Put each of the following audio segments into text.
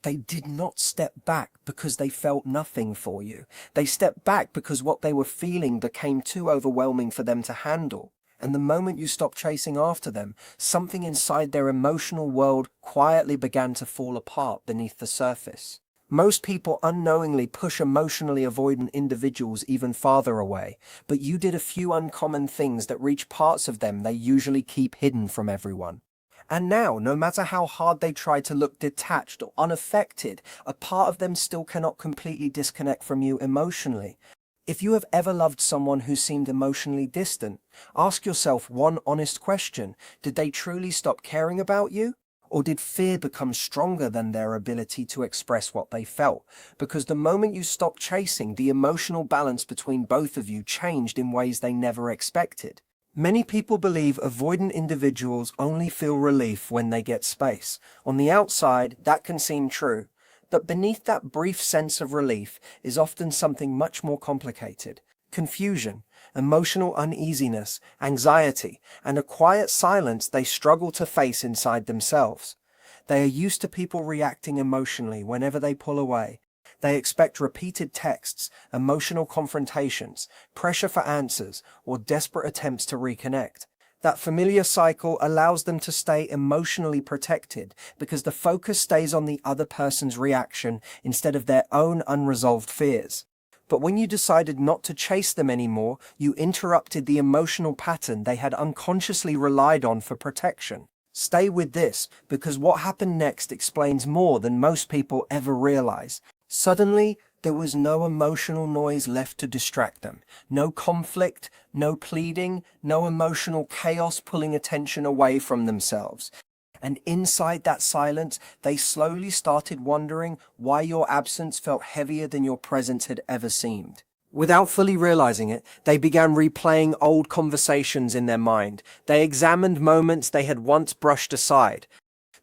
They did not step back because they felt nothing for you. They stepped back because what they were feeling became too overwhelming for them to handle. And the moment you stopped chasing after them, something inside their emotional world quietly began to fall apart beneath the surface. Most people unknowingly push emotionally avoidant individuals even farther away, but you did a few uncommon things that reach parts of them they usually keep hidden from everyone. And now, no matter how hard they try to look detached or unaffected, a part of them still cannot completely disconnect from you emotionally. If you have ever loved someone who seemed emotionally distant, ask yourself one honest question. Did they truly stop caring about you? Or did fear become stronger than their ability to express what they felt? Because the moment you stopped chasing, the emotional balance between both of you changed in ways they never expected. Many people believe avoidant individuals only feel relief when they get space. On the outside, that can seem true. But beneath that brief sense of relief is often something much more complicated. Confusion, emotional uneasiness, anxiety, and a quiet silence they struggle to face inside themselves. They are used to people reacting emotionally whenever they pull away. They expect repeated texts, emotional confrontations, pressure for answers, or desperate attempts to reconnect. That familiar cycle allows them to stay emotionally protected because the focus stays on the other person's reaction instead of their own unresolved fears. But when you decided not to chase them anymore, you interrupted the emotional pattern they had unconsciously relied on for protection. Stay with this, because what happened next explains more than most people ever realize. Suddenly, there was no emotional noise left to distract them. No conflict, no pleading, no emotional chaos pulling attention away from themselves. And inside that silence, they slowly started wondering why your absence felt heavier than your presence had ever seemed. Without fully realizing it, they began replaying old conversations in their mind. They examined moments they had once brushed aside.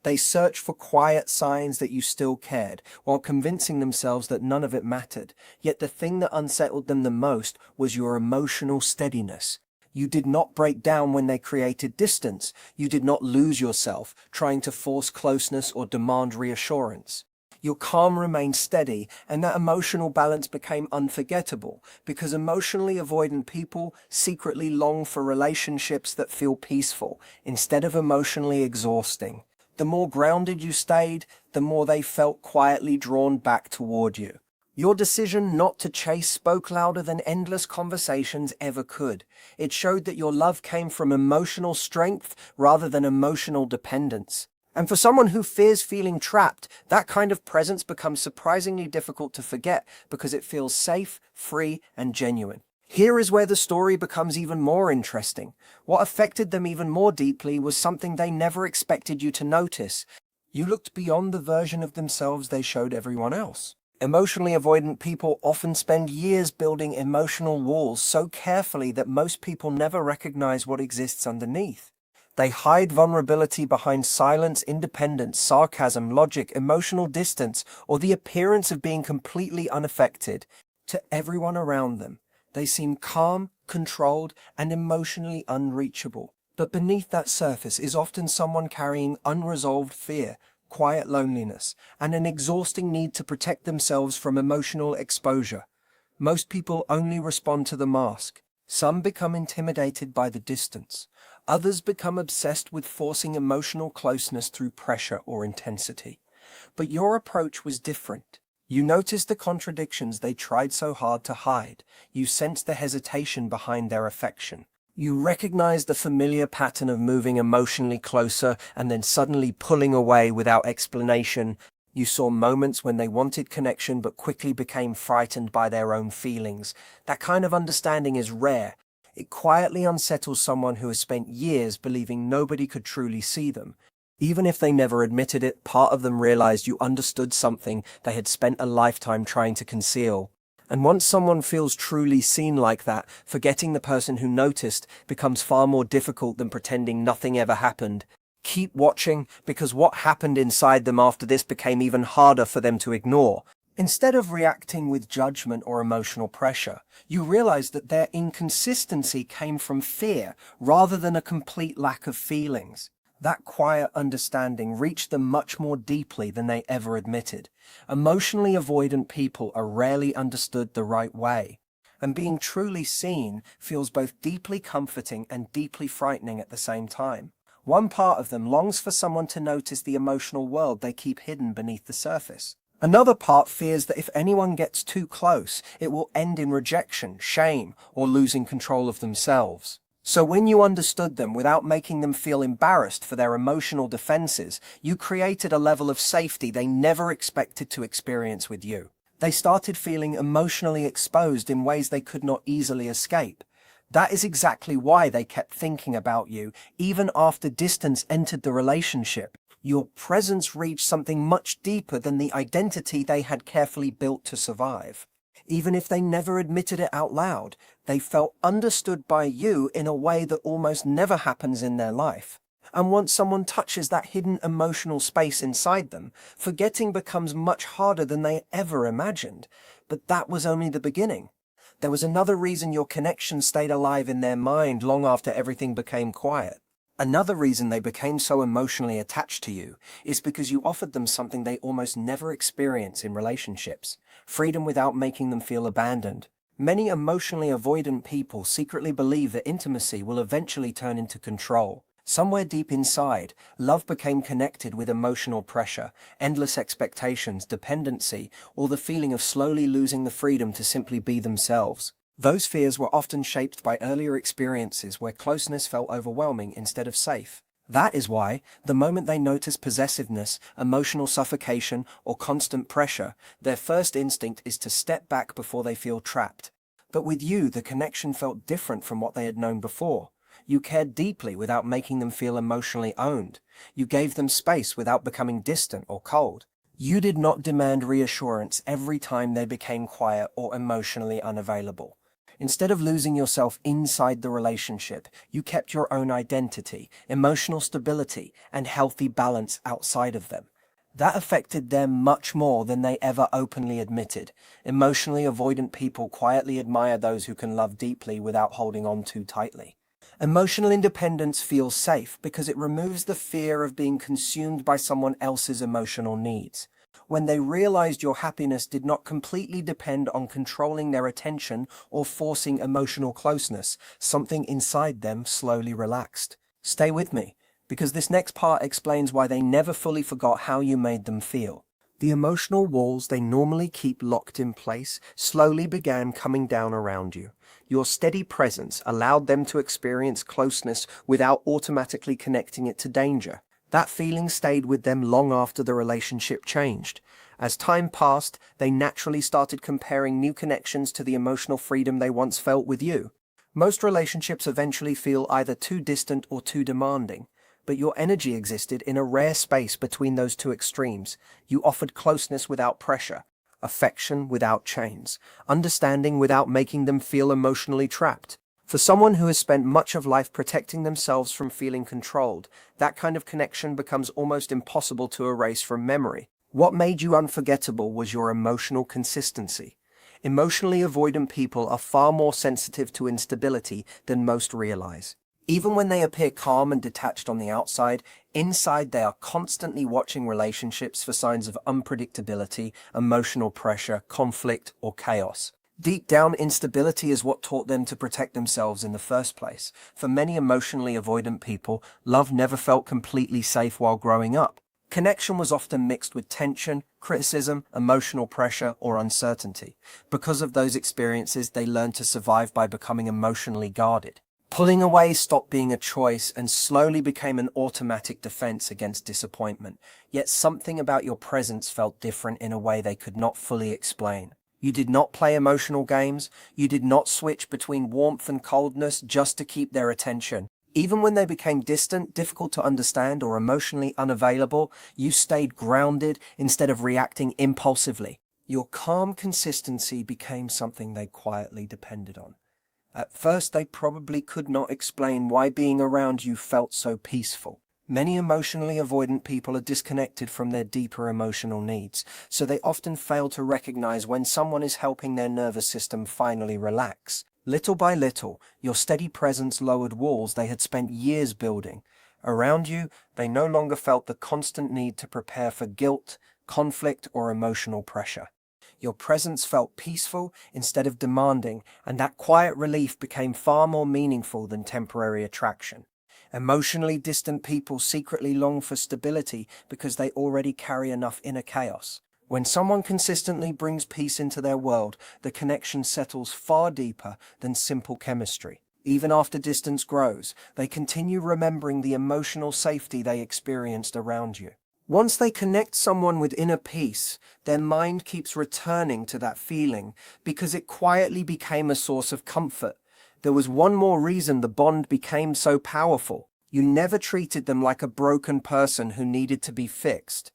They searched for quiet signs that you still cared, while convincing themselves that none of it mattered. Yet the thing that unsettled them the most was your emotional steadiness. You did not break down when they created distance. You did not lose yourself, trying to force closeness or demand reassurance. Your calm remained steady, and that emotional balance became unforgettable, because emotionally avoidant people secretly long for relationships that feel peaceful, instead of emotionally exhausting. The more grounded you stayed, the more they felt quietly drawn back toward you. Your decision not to chase spoke louder than endless conversations ever could. It showed that your love came from emotional strength rather than emotional dependence. And for someone who fears feeling trapped, that kind of presence becomes surprisingly difficult to forget because it feels safe, free, and genuine. Here is where the story becomes even more interesting. What affected them even more deeply was something they never expected you to notice. You looked beyond the version of themselves they showed everyone else. Emotionally avoidant people often spend years building emotional walls so carefully that most people never recognize what exists underneath. They hide vulnerability behind silence, independence, sarcasm, logic, emotional distance, or the appearance of being completely unaffected. To everyone around them, they seem calm, controlled, and emotionally unreachable. But beneath that surface is often someone carrying unresolved fear, quiet loneliness, and an exhausting need to protect themselves from emotional exposure. Most people only respond to the mask. Some become intimidated by the distance. Others become obsessed with forcing emotional closeness through pressure or intensity. But your approach was different. You noticed the contradictions they tried so hard to hide. You sensed the hesitation behind their affection. You recognized the familiar pattern of moving emotionally closer and then suddenly pulling away without explanation. You saw moments when they wanted connection but quickly became frightened by their own feelings. That kind of understanding is rare. It quietly unsettles someone who has spent years believing nobody could truly see them. Even if they never admitted it, part of them realized you understood something they had spent a lifetime trying to conceal. And once someone feels truly seen like that, forgetting the person who noticed becomes far more difficult than pretending nothing ever happened. Keep watching, because what happened inside them after this became even harder for them to ignore. Instead of reacting with judgment or emotional pressure, you realize that their inconsistency came from fear rather than a complete lack of feelings. That quiet understanding reached them much more deeply than they ever admitted. Emotionally avoidant people are rarely understood the right way, and being truly seen feels both deeply comforting and deeply frightening at the same time. One part of them longs for someone to notice the emotional world they keep hidden beneath the surface. Another part fears that if anyone gets too close, it will end in rejection, shame, or losing control of themselves. So when you understood them without making them feel embarrassed for their emotional defenses, you created a level of safety they never expected to experience with you. They started feeling emotionally exposed in ways they could not easily escape. That is exactly why they kept thinking about you, even after distance entered the relationship. Your presence reached something much deeper than the identity they had carefully built to survive. Even if they never admitted it out loud, they felt understood by you in a way that almost never happens in their life. And once someone touches that hidden emotional space inside them, forgetting becomes much harder than they ever imagined. But that was only the beginning. There was another reason your connection stayed alive in their mind long after everything became quiet. Another reason they became so emotionally attached to you is because you offered them something they almost never experience in relationships: freedom without making them feel abandoned. Many emotionally avoidant people secretly believe that intimacy will eventually turn into control. Somewhere deep inside, love became connected with emotional pressure, endless expectations, dependency, or the feeling of slowly losing the freedom to simply be themselves. Those fears were often shaped by earlier experiences where closeness felt overwhelming instead of safe. That is why, the moment they notice possessiveness, emotional suffocation, or constant pressure, their first instinct is to step back before they feel trapped. But with you, the connection felt different from what they had known before. You cared deeply without making them feel emotionally owned. You gave them space without becoming distant or cold. You did not demand reassurance every time they became quiet or emotionally unavailable. Instead of losing yourself inside the relationship, you kept your own identity, emotional stability, and healthy balance outside of them. That affected them much more than they ever openly admitted. Emotionally avoidant people quietly admire those who can love deeply without holding on too tightly. Emotional independence feels safe because it removes the fear of being consumed by someone else's emotional needs. When they realized your happiness did not completely depend on controlling their attention or forcing emotional closeness, something inside them slowly relaxed. Stay with me, because this next part explains why they never fully forgot how you made them feel. The emotional walls they normally keep locked in place slowly began coming down around you. Your steady presence allowed them to experience closeness without automatically connecting it to danger. That feeling stayed with them long after the relationship changed. As time passed, they naturally started comparing new connections to the emotional freedom they once felt with you. Most relationships eventually feel either too distant or too demanding, but your energy existed in a rare space between those two extremes. You offered closeness without pressure, affection without chains, understanding without making them feel emotionally trapped. For someone who has spent much of life protecting themselves from feeling controlled, that kind of connection becomes almost impossible to erase from memory. What made you unforgettable was your emotional consistency. Emotionally avoidant people are far more sensitive to instability than most realize. Even when they appear calm and detached on the outside, inside they are constantly watching relationships for signs of unpredictability, emotional pressure, conflict, or chaos. Deep down, instability is what taught them to protect themselves in the first place. For many emotionally avoidant people, love never felt completely safe while growing up. Connection was often mixed with tension, criticism, emotional pressure, or uncertainty. Because of those experiences, they learned to survive by becoming emotionally guarded. Pulling away stopped being a choice and slowly became an automatic defense against disappointment. Yet something about your presence felt different in a way they could not fully explain. You did not play emotional games. You did not switch between warmth and coldness just to keep their attention. Even when they became distant, difficult to understand, or emotionally unavailable, you stayed grounded instead of reacting impulsively. Your calm consistency became something they quietly depended on. At first, they probably could not explain why being around you felt so peaceful. Many emotionally avoidant people are disconnected from their deeper emotional needs, so they often fail to recognize when someone is helping their nervous system finally relax. Little by little, your steady presence lowered walls they had spent years building. Around you, they no longer felt the constant need to prepare for guilt, conflict, or emotional pressure. Your presence felt peaceful instead of demanding, and that quiet relief became far more meaningful than temporary attraction. Emotionally distant people secretly long for stability because they already carry enough inner chaos. When someone consistently brings peace into their world, the connection settles far deeper than simple chemistry. Even after distance grows, they continue remembering the emotional safety they experienced around you. Once they connect someone with inner peace, their mind keeps returning to that feeling because it quietly became a source of comfort. There was one more reason the bond became so powerful. You never treated them like a broken person who needed to be fixed.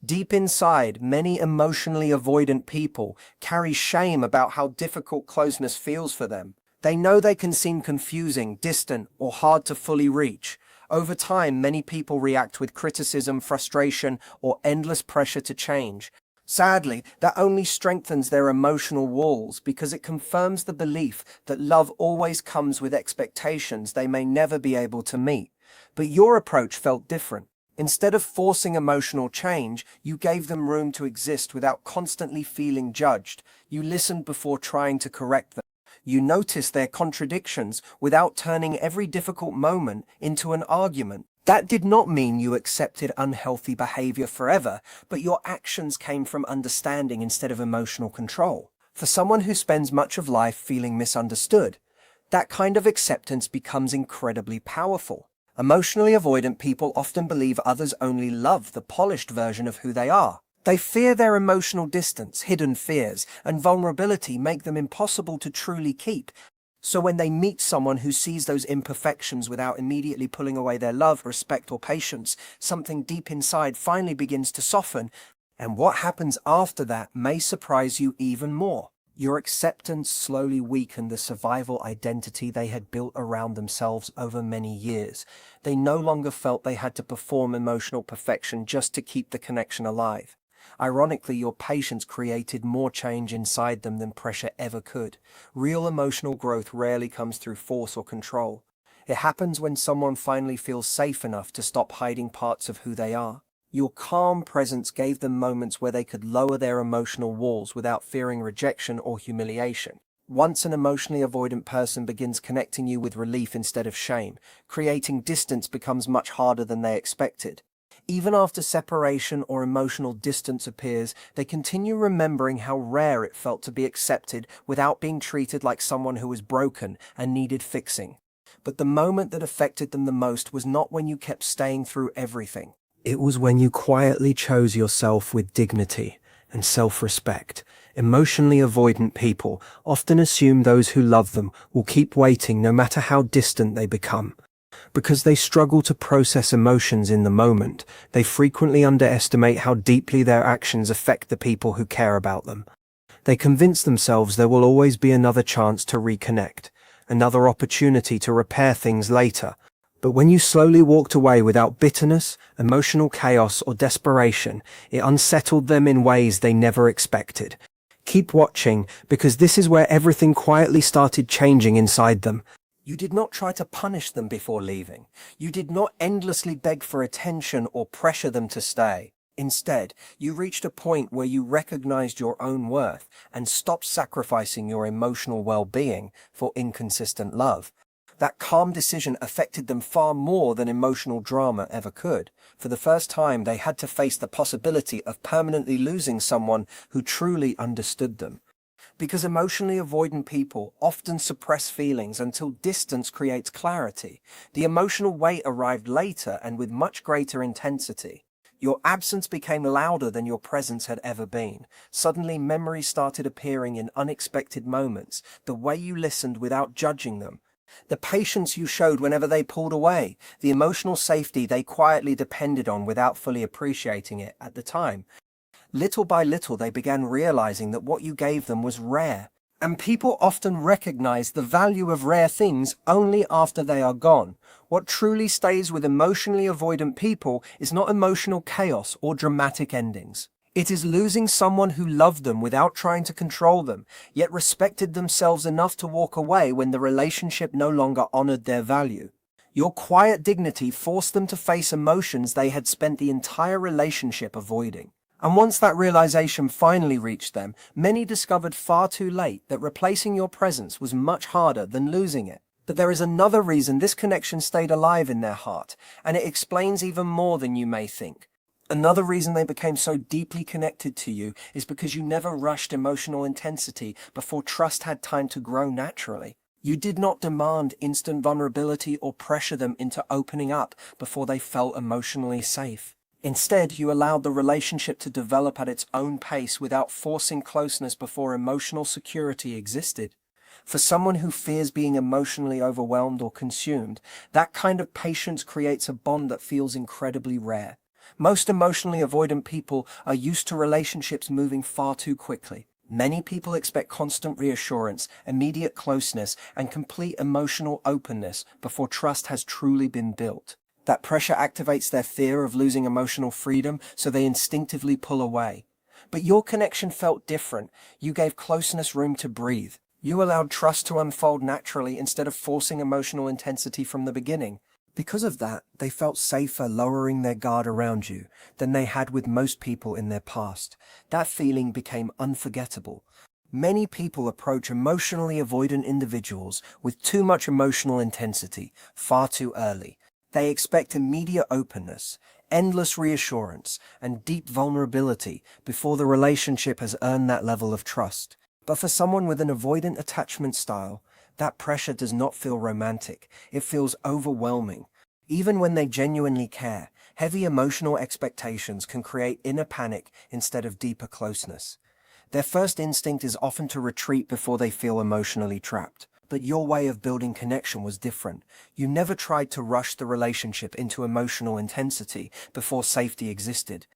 Deep inside, many emotionally avoidant people carry shame about how difficult closeness feels for them. They know they can seem confusing, distant, or hard to fully reach. Over time, many people react with criticism, frustration, or endless pressure to change. Sadly, that only strengthens their emotional walls because it confirms the belief that love always comes with expectations they may never be able to meet. But your approach felt different. Instead of forcing emotional change, you gave them room to exist without constantly feeling judged. You listened before trying to correct them. You noticed their contradictions without turning every difficult moment into an argument. That did not mean you accepted unhealthy behavior forever, but your actions came from understanding instead of emotional control. For someone who spends much of life feeling misunderstood, that kind of acceptance becomes incredibly powerful. Emotionally avoidant people often believe others only love the polished version of who they are. They fear their emotional distance, hidden fears, and vulnerability make them impossible to truly keep. So when they meet someone who sees those imperfections without immediately pulling away their love, respect, or patience, something deep inside finally begins to soften, and what happens after that may surprise you even more. Your acceptance slowly weakened the survival identity they had built around themselves over many years. They no longer felt they had to perform emotional perfection just to keep the connection alive. Ironically, your patience created more change inside them than pressure ever could. Real emotional growth rarely comes through force or control. It happens when someone finally feels safe enough to stop hiding parts of who they are. Your calm presence gave them moments where they could lower their emotional walls without fearing rejection or humiliation. Once an emotionally avoidant person begins connecting you with relief instead of shame, creating distance becomes much harder than they expected. Even after separation or emotional distance appears, they continue remembering how rare it felt to be accepted without being treated like someone who was broken and needed fixing. But the moment that affected them the most was not when you kept staying through everything. It was when you quietly chose yourself with dignity and self-respect. Emotionally avoidant people often assume those who love them will keep waiting no matter how distant they become. Because they struggle to process emotions in the moment, they frequently underestimate how deeply their actions affect the people who care about them. They convince themselves there will always be another chance to reconnect, another opportunity to repair things later. But when you slowly walked away without bitterness, emotional chaos, or desperation, it unsettled them in ways they never expected. Keep watching, because this is where everything quietly started changing inside them. You did not try to punish them before leaving. You did not endlessly beg for attention or pressure them to stay. Instead, you reached a point where you recognized your own worth and stopped sacrificing your emotional well-being for inconsistent love. That calm decision affected them far more than emotional drama ever could. For the first time, they had to face the possibility of permanently losing someone who truly understood them. Because emotionally avoidant people often suppress feelings until distance creates clarity. The emotional weight arrived later and with much greater intensity. Your absence became louder than your presence had ever been. Suddenly, memories started appearing in unexpected moments, the way you listened without judging them, the patience you showed whenever they pulled away, the emotional safety they quietly depended on without fully appreciating it at the time. Little by little, they began realizing that what you gave them was rare. And people often recognize the value of rare things only after they are gone. What truly stays with emotionally avoidant people is not emotional chaos or dramatic endings. It is losing someone who loved them without trying to control them, yet respected themselves enough to walk away when the relationship no longer honored their value. Your quiet dignity forced them to face emotions they had spent the entire relationship avoiding. And once that realization finally reached them, many discovered far too late that replacing your presence was much harder than losing it. But there is another reason this connection stayed alive in their heart, and it explains even more than you may think. Another reason they became so deeply connected to you is because you never rushed emotional intensity before trust had time to grow naturally. You did not demand instant vulnerability or pressure them into opening up before they felt emotionally safe. Instead, you allowed the relationship to develop at its own pace without forcing closeness before emotional security existed. For someone who fears being emotionally overwhelmed or consumed, that kind of patience creates a bond that feels incredibly rare. Most emotionally avoidant people are used to relationships moving far too quickly. Many people expect constant reassurance, immediate closeness, and complete emotional openness before trust has truly been built. That pressure activates their fear of losing emotional freedom, so they instinctively pull away. But your connection felt different. You gave closeness room to breathe. You allowed trust to unfold naturally instead of forcing emotional intensity from the beginning. Because of that, they felt safer lowering their guard around you than they had with most people in their past. That feeling became unforgettable. Many people approach emotionally avoidant individuals with too much emotional intensity far too early. They expect immediate openness, endless reassurance, and deep vulnerability before the relationship has earned that level of trust. But for someone with an avoidant attachment style, that pressure does not feel romantic. It feels overwhelming. Even when they genuinely care, heavy emotional expectations can create inner panic instead of deeper closeness. Their first instinct is often to retreat before they feel emotionally trapped. But your way of building connection was different. You never tried to rush the relationship into emotional intensity before safety existed.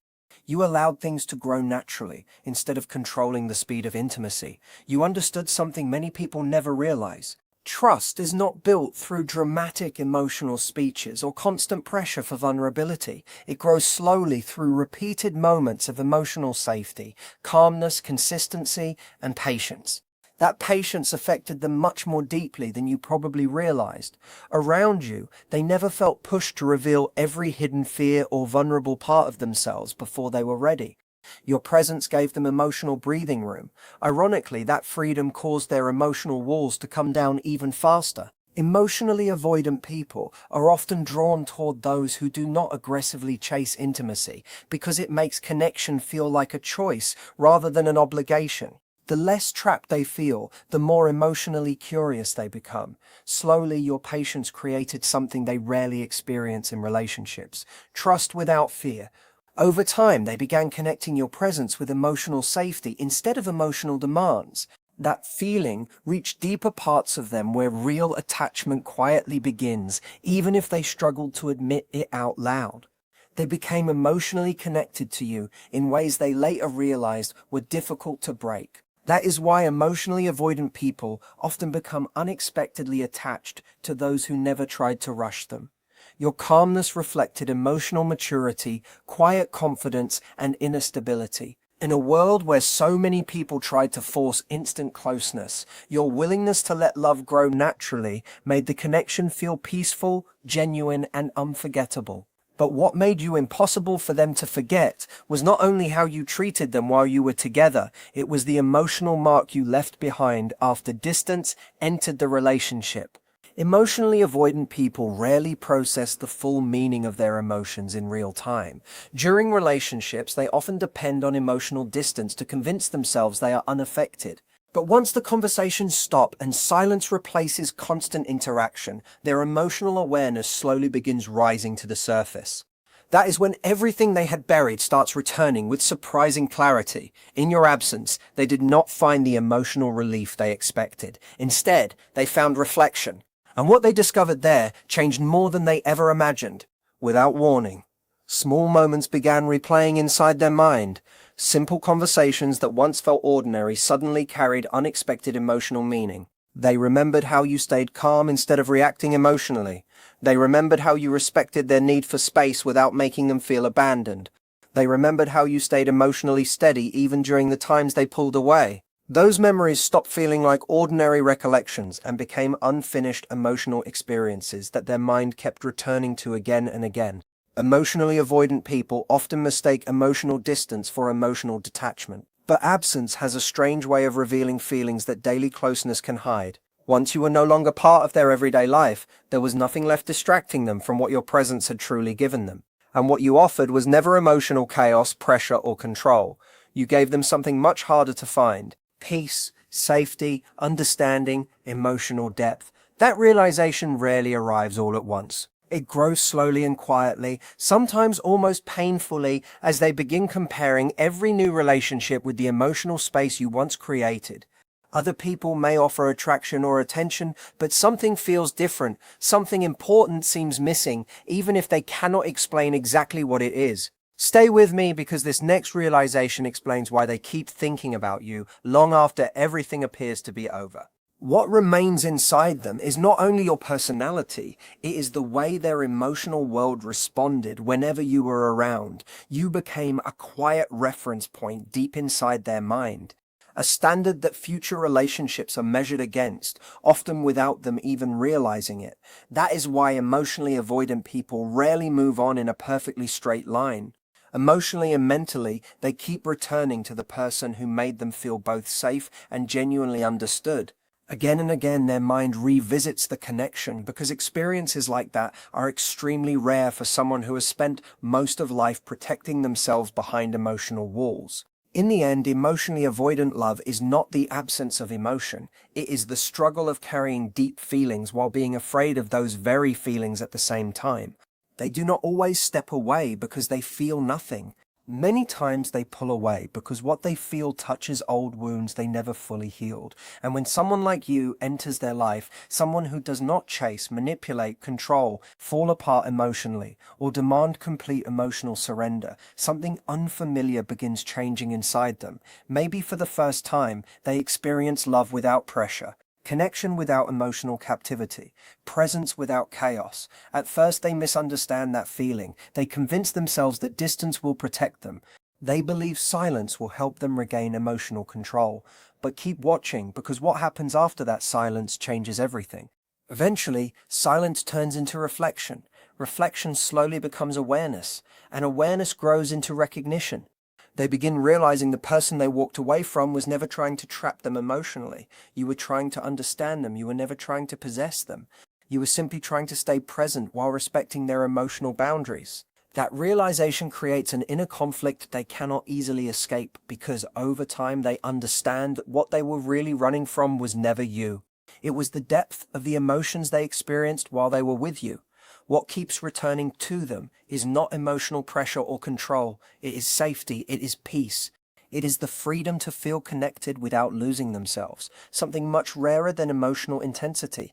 You allowed things to grow naturally instead of controlling the speed of intimacy. You understood something many people never realize. Trust is not built through dramatic emotional speeches or constant pressure for vulnerability. It grows slowly through repeated moments of emotional safety, calmness, consistency, and patience. That patience affected them much more deeply than you probably realized. Around you, they never felt pushed to reveal every hidden fear or vulnerable part of themselves before they were ready. Your presence gave them emotional breathing room. Ironically, that freedom caused their emotional walls to come down even faster. Emotionally avoidant people are often drawn toward those who do not aggressively chase intimacy because it makes connection feel like a choice rather than an obligation. The less trapped they feel, the more emotionally curious they become. Slowly, your patience created something they rarely experience in relationships: trust without fear. Over time, they began connecting your presence with emotional safety instead of emotional demands. That feeling reached deeper parts of them where real attachment quietly begins, even if they struggled to admit it out loud. They became emotionally connected to you in ways they later realized were difficult to break. That is why emotionally avoidant people often become unexpectedly attached to those who never tried to rush them. Your calmness reflected emotional maturity, quiet confidence, and inner stability. In a world where so many people tried to force instant closeness, your willingness to let love grow naturally made the connection feel peaceful, genuine, and unforgettable. But what made you impossible for them to forget was not only how you treated them while you were together, it was the emotional mark you left behind after distance entered the relationship. Emotionally avoidant people rarely process the full meaning of their emotions in real time. During relationships, they often depend on emotional distance to convince themselves they are unaffected. But once the conversations stop and silence replaces constant interaction, their emotional awareness slowly begins rising to the surface. That is when everything they had buried starts returning with surprising clarity. In your absence, they did not find the emotional relief they expected. Instead, they found reflection. And what they discovered there changed more than they ever imagined. Without warning, small moments began replaying inside their mind. Simple conversations that once felt ordinary suddenly carried unexpected emotional meaning. They remembered how you stayed calm instead of reacting emotionally. They remembered how you respected their need for space without making them feel abandoned. They remembered how you stayed emotionally steady even during the times they pulled away. Those memories stopped feeling like ordinary recollections and became unfinished emotional experiences that their mind kept returning to again and again. Emotionally avoidant people often mistake emotional distance for emotional detachment. But absence has a strange way of revealing feelings that daily closeness can hide. Once you were no longer part of their everyday life, there was nothing left distracting them from what your presence had truly given them. And what you offered was never emotional chaos, pressure, or control. You gave them something much harder to find: peace, safety, understanding, emotional depth. That realization rarely arrives all at once. It grows slowly and quietly, sometimes almost painfully, as they begin comparing every new relationship with the emotional space you once created. Other people may offer attraction or attention, but something feels different, something important seems missing, even if they cannot explain exactly what it is. Stay with me, because this next realization explains why they keep thinking about you long after everything appears to be over. What remains inside them is not only your personality, it is the way their emotional world responded whenever you were around. You became a quiet reference point deep inside their mind, a standard that future relationships are measured against, often without them even realizing it. That is why emotionally avoidant people rarely move on in a perfectly straight line. Emotionally and mentally, they keep returning to the person who made them feel both safe and genuinely understood. Again and again, their mind revisits the connection, because experiences like that are extremely rare for someone who has spent most of life protecting themselves behind emotional walls. In the end, emotionally avoidant love is not the absence of emotion. It is the struggle of carrying deep feelings while being afraid of those very feelings at the same time. They do not always step away because they feel nothing. Many times they pull away because what they feel touches old wounds they never fully healed. And when someone like you enters their life, someone who does not chase, manipulate, control, fall apart emotionally, or demand complete emotional surrender, something unfamiliar begins changing inside them. Maybe for the first time, they experience love without pressure, connection without emotional captivity, presence without chaos. At first they misunderstand that feeling. They convince themselves that distance will protect them. They believe silence will help them regain emotional control. But keep watching, because what happens after that silence changes everything. Eventually, silence turns into reflection. Reflection slowly becomes awareness, and awareness grows into recognition. They begin realizing the person they walked away from was never trying to trap them emotionally. You were trying to understand them. You were never trying to possess them. You were simply trying to stay present while respecting their emotional boundaries. That realization creates an inner conflict they cannot easily escape, because over time they understand that what they were really running from was never you. It was the depth of the emotions they experienced while they were with you. What keeps returning to them is not emotional pressure or control. It is safety. It is peace. It is the freedom to feel connected without losing themselves, something much rarer than emotional intensity.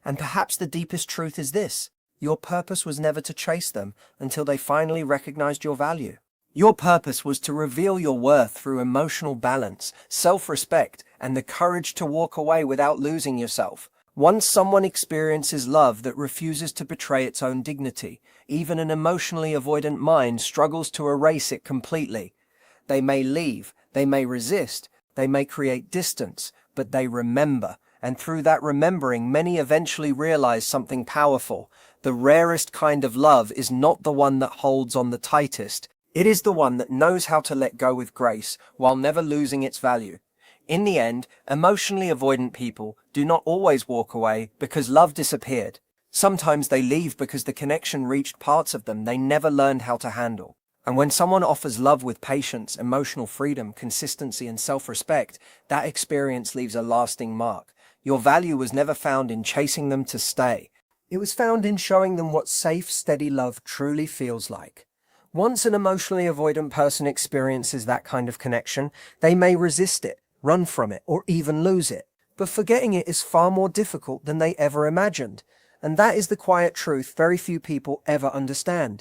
And perhaps the deepest truth is this: your purpose was never to chase them until they finally recognized your value. Your purpose was to reveal your worth through emotional balance, self-respect, and the courage to walk away without losing yourself. Once someone experiences love that refuses to betray its own dignity, even an emotionally avoidant mind struggles to erase it completely. They may leave, they may resist, they may create distance, but they remember. And through that remembering, many eventually realize something powerful. The rarest kind of love is not the one that holds on the tightest. It is the one that knows how to let go with grace while never losing its value. In the end, emotionally avoidant people do not always walk away because love disappeared. Sometimes they leave because the connection reached parts of them they never learned how to handle. And when someone offers love with patience, emotional freedom, consistency, and self-respect, that experience leaves a lasting mark. Your value was never found in chasing them to stay. It was found in showing them what safe, steady love truly feels like. Once an emotionally avoidant person experiences that kind of connection, they may resist it, run from it, or even lose it. But forgetting it is far more difficult than they ever imagined. And that is the quiet truth very few people ever understand.